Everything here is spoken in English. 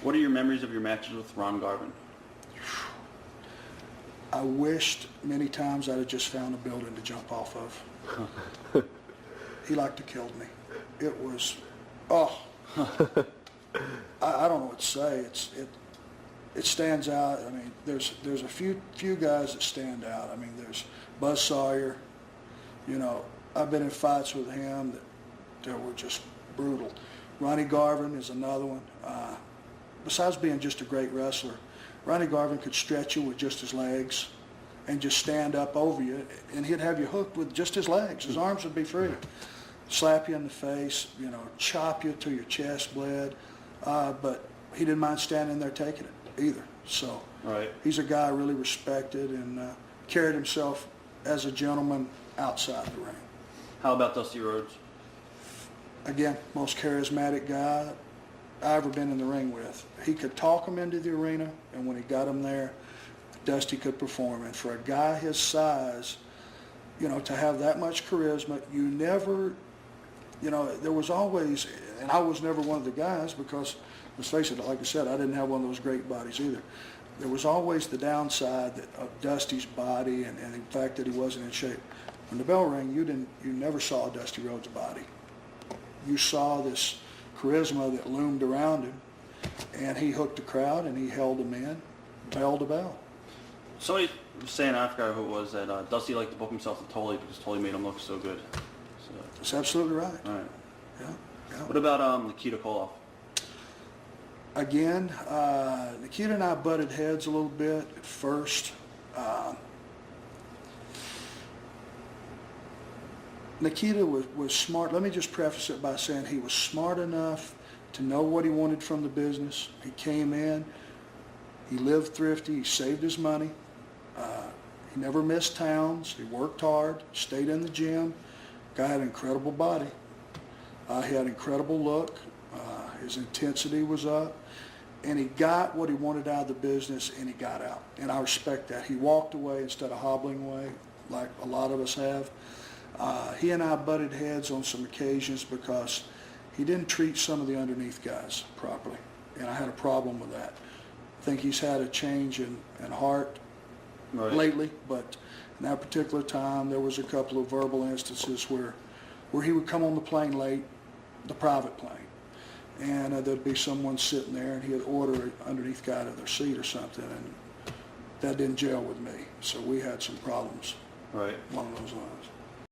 What are your memories of your matches with Ron Garvin? I wished many times I'd have just found a building to jump off of. He liked to kill me. It was, I don't know what to say. It stands out. I mean, there's a few guys that stand out. I mean, there's Buzz Sawyer. You know, I've been in fights with him that were just brutal. Ronnie Garvin is another one. Besides being just a great wrestler, Ronnie Garvin could stretch you with just his legs and just stand up over you, and he'd have you hooked with just his legs. His arms would be free. Slap you in the face, you know, chop you till your chest bled. But he didn't mind standing there taking it either. So he's a guy I really respected and carried himself as a gentleman outside the ring. How about Dusty Rhodes? Again, most charismatic guy I ever been in the ring with. He could talk him into the arena, and when he got him there, Dusty could perform. And for a guy his size, you know, to have that much charisma, you never, you know, there was always, and I was never one of the guys because, let's face it, like I said, I didn't have one of those great bodies either. There was always the downside of Dusty's body and the fact that he wasn't in shape. In the bell ring, you never saw Dusty Rhodes' body. You saw this charisma that loomed around him, and he hooked the crowd and he held them in, bell to bell. Somebody was saying, I forgot who it was, that Dusty liked to book himself to Tully because Tully made him look so good. So. That's absolutely right. All right. Yeah. What about Nikita Koloff? Again, Nikita and I butted heads a little bit at first. Nikita was smart. Let me just preface it by saying he was smart enough to know what he wanted from the business. He came in, he lived thrifty, he saved his money. He never missed towns. He worked hard, stayed in the gym. Guy had an incredible body. He had an incredible look. His intensity was up. And he got what he wanted out of the business, and he got out. And I respect that. He walked away instead of hobbling away, like a lot of us have. He and I butted heads on some occasions because he didn't treat some of the underneath guys properly. And I had a problem with that. I think he's had a change in heart lately, but in that particular time, there was a couple of verbal instances where he would come on the plane late, the private plane, and there'd be someone sitting there, and he'd order an underneath guy to their seat or something, and that didn't gel with me. So we had some problems along those lines.